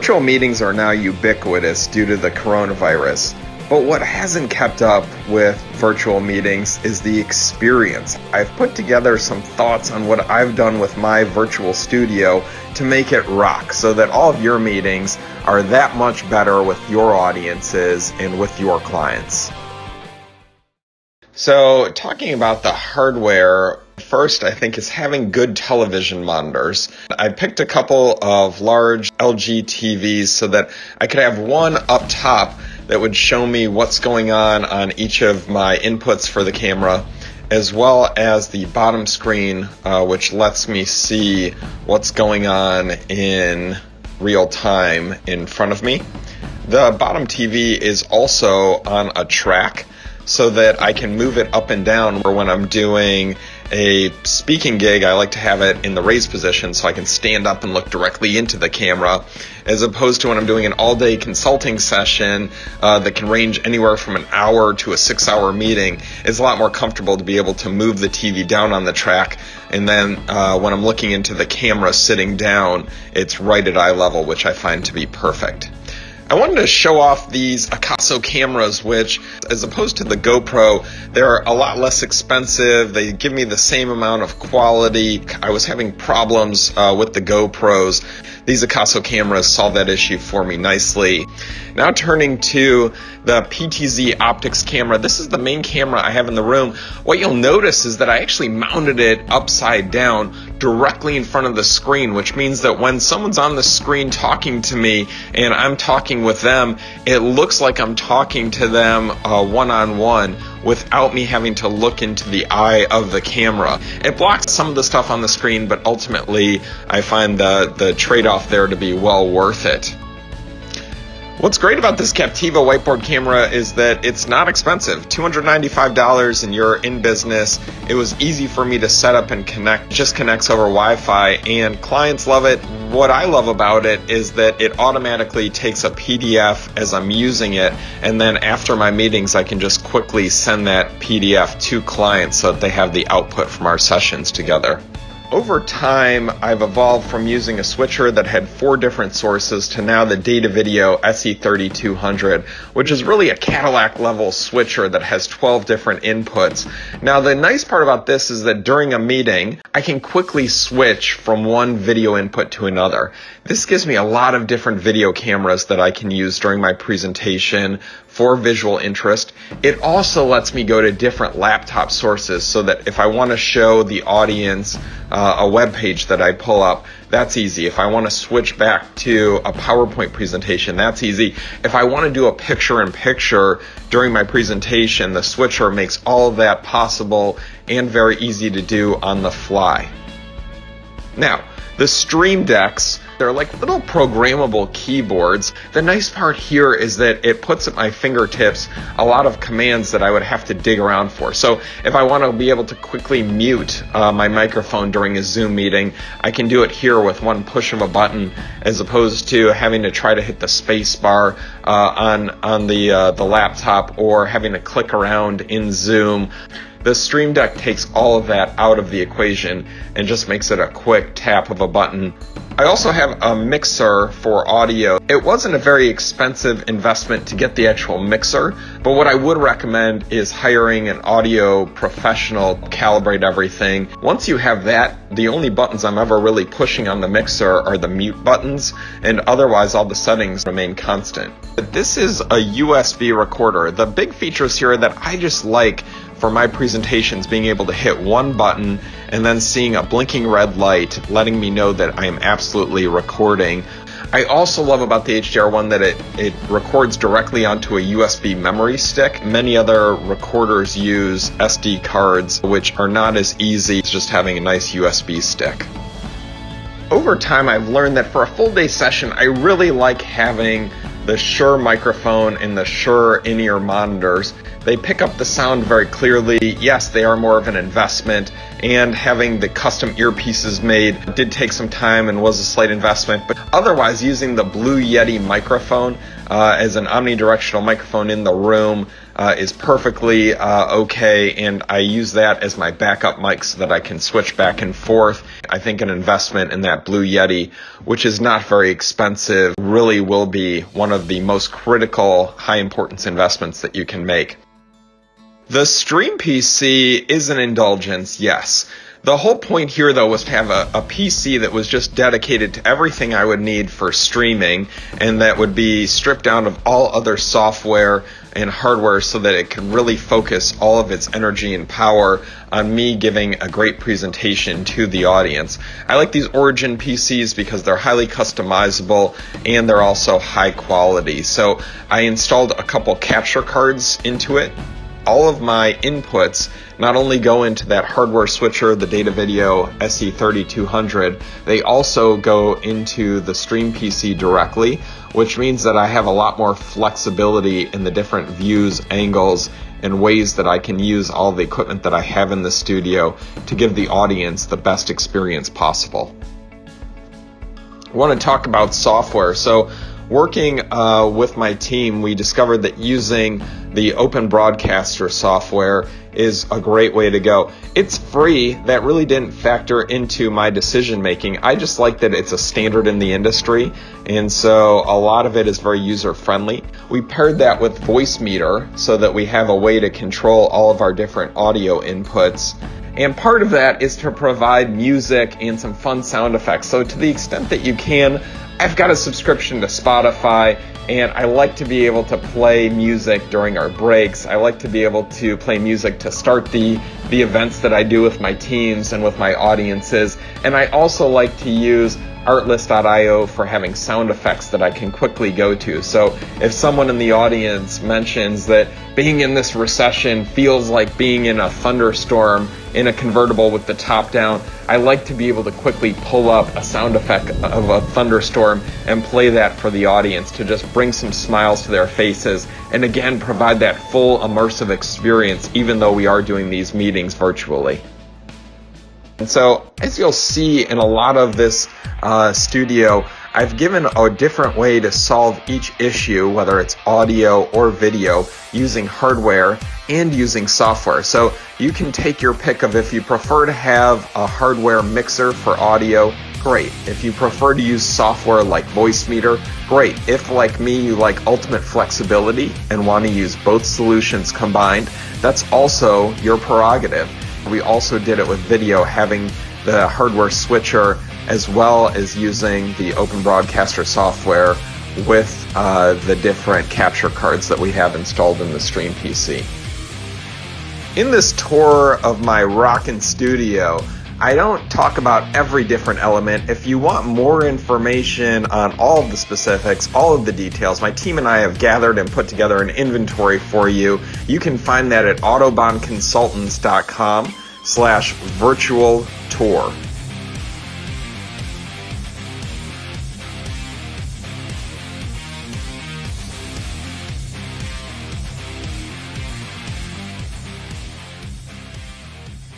Virtual meetings are now ubiquitous due to the coronavirus, but what hasn't kept up with virtual meetings is the experience. I've put together some thoughts on what I've done with my virtual studio to make it rock so that all of your meetings are that much better with your audiences and with your clients. So, talking about the hardware, first, I think, is having good television monitors. I picked a couple of large LG TVs so that I could have one up top that would show me what's going on each of my inputs for the camera, as well as the bottom screen, which lets me see what's going on in real time in front of me. The bottom TV is also on a track, so that I can move it up and down. Or when I'm doing a speaking gig, I like to have it in the raised position so I can stand up and look directly into the camera, as opposed to when I'm doing an all-day consulting session that can range anywhere from an hour to a 6-hour meeting. It's a lot more comfortable to be able to move the TV down on the track, and then when I'm looking into the camera sitting down, it's right at eye level, which I find to be perfect. I wanted to show off these Akaso cameras, which, as opposed to the GoPro, they're a lot less expensive. They give me the same amount of quality. I was having problems with the GoPros. These Akaso cameras solve that issue for me nicely. Now turning to the PTZ Optics camera. This is the main camera I have in the room. What you'll notice is that I actually mounted it upside down directly in front of the screen, which means that when someone's on the screen talking to me and I'm talking with them, it looks like I'm talking to them one-on-one without me having to look into the eye of the camera. It blocks some of the stuff on the screen, but ultimately I find the trade-off there to be well worth it. What's great about this Captiva whiteboard camera is that it's not expensive. $295 and you're in business. It was easy for me to set up and connect. It just connects over Wi-Fi and clients love it. What I love about it is that it automatically takes a PDF as I'm using it, and then after my meetings I can just quickly send that PDF to clients so that they have the output from our sessions together. Over time, I've evolved from using a switcher that had 4 different sources to now the Data Video SE3200, which is really a Cadillac level switcher that has 12 different inputs. Now, the nice part about this is that during a meeting, I can quickly switch from one video input to another. This gives me a lot of different video cameras that I can use during my presentation for visual interest. It also lets me go to different laptop sources so that if I want to show the audience a web page that I pull up, that's easy. If I want to switch back to a PowerPoint presentation, that's easy. If I want to do a picture-in-picture during my presentation, the switcher makes all of that possible and very easy to do on the fly. Now, the Stream Decks, they're like little programmable keyboards. The nice part here is that it puts at my fingertips a lot of commands that I would have to dig around for. So if I want to be able to quickly mute my microphone during a Zoom meeting, I can do it here with one push of a button, as opposed to having to try to hit the space bar on the laptop or having to click around in Zoom. The Stream Deck takes all of that out of the equation and just makes it a quick tap of a button. I also have a mixer for audio. It wasn't a very expensive investment to get the actual mixer, but what I would recommend is hiring an audio professional to calibrate everything. Once you have that, the only buttons I'm ever really pushing on the mixer are the mute buttons, and otherwise all the settings remain constant. But this is a USB recorder. The big features here that I just like for my presentations, being able to hit one button and then seeing a blinking red light letting me know that I am absolutely recording. I also love about the HDR1 that it records directly onto a USB memory stick. Many other recorders use SD cards, which are not as easy as just having a nice USB stick. Over time, I've learned that for a full day session, I really like having the Shure microphone and the Shure in-ear monitors. They pick up the sound very clearly. Yes, they are more of an investment, and having the custom earpieces made did take some time and was a slight investment, but otherwise using the Blue Yeti microphone as an omnidirectional microphone in the room is perfectly okay, and I use that as my backup mic so that I can switch back and forth. I think an investment in that Blue Yeti, which is not very expensive, really will be one of the most critical, high importance investments that you can make. The Stream PC is an indulgence, yes. The whole point here, though, was to have a PC that was just dedicated to everything I would need for streaming, and that would be stripped down of all other software and hardware so that it could really focus all of its energy and power on me giving a great presentation to the audience. I like these Origin PCs because they're highly customizable and they're also high quality. So I installed a couple capture cards into it. All of my inputs not only go into that hardware switcher, the Data Video SE3200, they also go into the Stream PC directly, which means that I have a lot more flexibility in the different views, angles, and ways that I can use all the equipment that I have in the studio to give the audience the best experience possible. I want to talk about software. So working with my team, we discovered that using the Open Broadcaster software is a great way to go. It's free. That really didn't factor into my decision making. I just like that it's a standard in the industry, and so a lot of it is very user friendly. We paired that with Voicemeeter so that we have a way to control all of our different audio inputs. And part of that is to provide music and some fun sound effects. So to the extent that you can, I've got a subscription to Spotify, and I like to be able to play music during our breaks. I like to be able to play music to start the events that I do with my teams and with my audiences. And I also like to use Artlist.io for having sound effects that I can quickly go to. So if someone in the audience mentions that being in this recession feels like being in a thunderstorm in a convertible with the top down, I like to be able to quickly pull up a sound effect of a thunderstorm and play that for the audience to just bring some smiles to their faces, and again provide that full immersive experience even though we are doing these meetings virtually. And so, as you'll see in a lot of this studio, I've given a different way to solve each issue, whether it's audio or video, using hardware and using software. So you can take your pick of if you prefer to have a hardware mixer for audio, great. If you prefer to use software like Voicemeeter, great. If, like me, you like ultimate flexibility and want to use both solutions combined, that's also your prerogative. We also did it with video, having the hardware switcher as well as using the Open Broadcaster software with the different capture cards that we have installed in the Stream PC. In this tour of my rockin' studio, I don't talk about every different element. If you want more information on all of the specifics, all of the details, my team and I have gathered and put together an inventory for you. You can find that at autobahnconsultants.com/virtual tour.